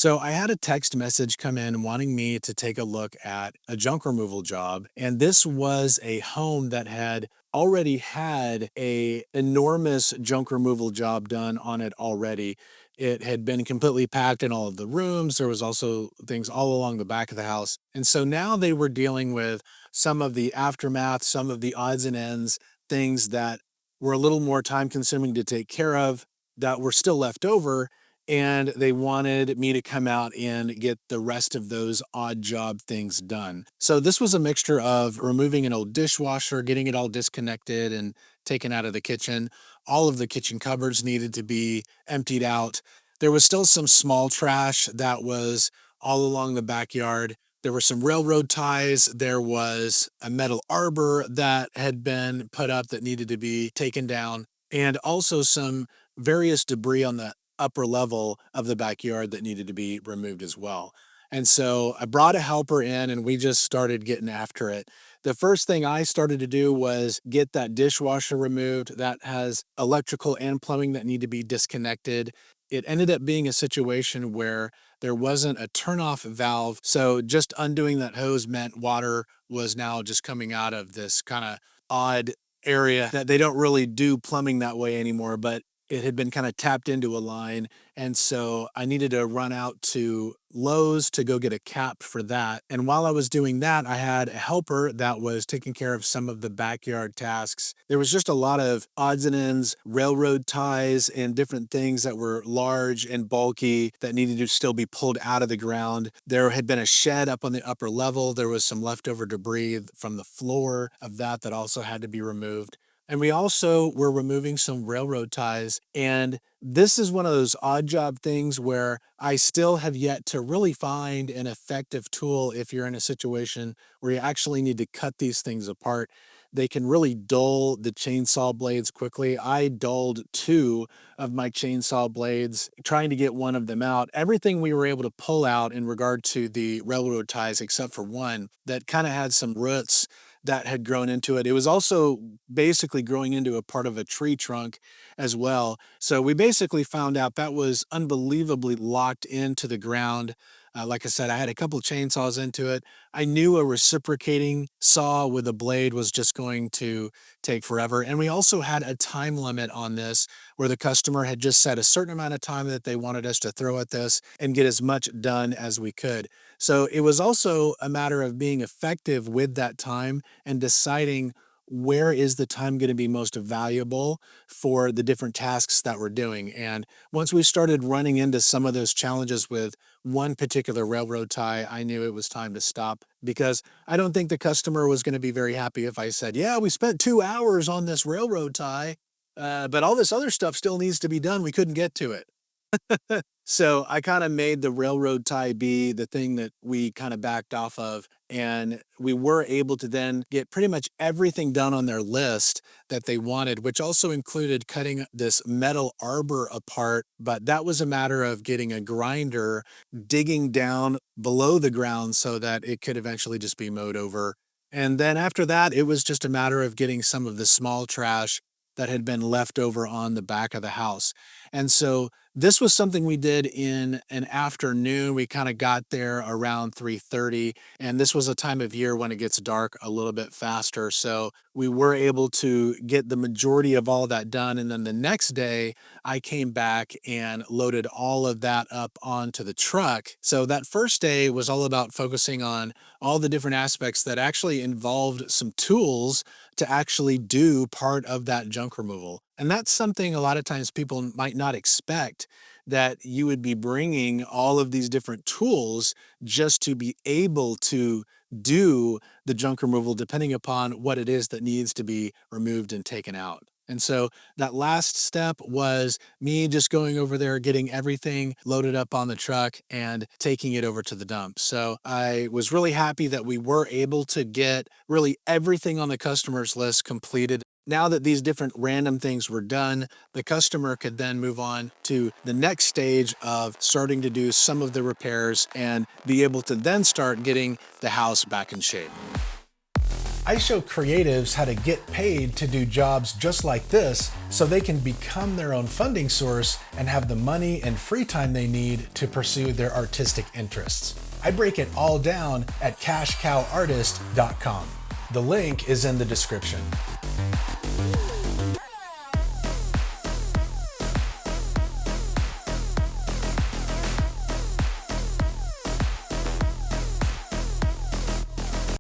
So I had a text message come in wanting me to take a look at a junk removal job. And this was a home that had already had a enormous junk removal job done on it already. It had been completely packed in all of the rooms. There was also things all along the back of the house. And so now they were dealing with some of the aftermath, some of the odds and ends, things that were a little more time consuming to take care of that were still left over, and they wanted me to come out and get the rest of those odd job things done. So this was a mixture of removing an old dishwasher, getting it all disconnected and taken out of the kitchen. All of the kitchen cupboards needed to be emptied out. There was still some small trash that was all along the backyard. There were some railroad ties. There was a metal arbor that had been put up that needed to be taken down, and also some various debris on the upper level of the backyard that needed to be removed as well. And so I brought a helper in and we just started getting after it. The first thing I started to do was get that dishwasher removed that has electrical and plumbing that need to be disconnected. It ended up being a situation where there wasn't a turnoff valve. So just undoing that hose meant water was now just coming out of this kind of odd area that they don't really do plumbing that way anymore, but it had been kind of tapped into a line. And so I needed to run out to Lowe's to go get a cap for that. And while I was doing that, I had a helper that was taking care of some of the backyard tasks. There was just a lot of odds and ends, railroad ties, and different things that were large and bulky that needed to still be pulled out of the ground. There had been a shed up on the upper level. There was some leftover debris from the floor of that also had to be removed. And we also were removing some railroad ties. And this is one of those odd job things where I still have yet to really find an effective tool if you're in a situation where you actually need to cut these things apart. They can really dull the chainsaw blades quickly. I dulled two of my chainsaw blades trying to get one of them out. Everything we were able to pull out in regard to the railroad ties, except for one that kind of had some roots that had grown into it. It was also basically growing into a part of a tree trunk as well. So we basically found out that was unbelievably locked into the ground. Like I said, I had a couple chainsaws into it. I knew a reciprocating saw with a blade was just going to take forever. And we also had a time limit on this where the customer had just set a certain amount of time that they wanted us to throw at this and get as much done as we could. So it was also a matter of being effective with that time and deciding where is the time going to be most valuable for the different tasks that we're doing. And once we started running into some of those challenges with one particular railroad tie, I knew it was time to stop because I don't think the customer was going to be very happy if I said, yeah, we spent 2 hours on this railroad tie, but all this other stuff still needs to be done. We couldn't get to it. So I kind of made the railroad tie be the thing that we kind of backed off of. And we were able to then get pretty much everything done on their list that they wanted, which also included cutting this metal arbor apart. But that was a matter of getting a grinder, digging down below the ground so that it could eventually just be mowed over. And then after that, it was just a matter of getting some of the small trash that had been left over on the back of the house. And so this was something we did in an afternoon. We kind of got there around 3:30, and this was a time of year when it gets dark a little bit faster. So we were able to get the majority of all that done. And then the next day, I came back and loaded all of that up onto the truck. So that first day was all about focusing on all the different aspects that actually involved some tools to actually do part of that junk removal. And that's something a lot of times people might not expect, that you would be bringing all of these different tools just to be able to do the junk removal, depending upon what it is that needs to be removed and taken out. And so that last step was me just going over there, getting everything loaded up on the truck and taking it over to the dump. So I was really happy that we were able to get really everything on the customer's list completed. Now that these different random things were done, the customer could then move on to the next stage of starting to do some of the repairs and be able to then start getting the house back in shape. I show creatives how to get paid to do jobs just like this so they can become their own funding source and have the money and free time they need to pursue their artistic interests. I break it all down at cashcowartist.com. The link is in the description.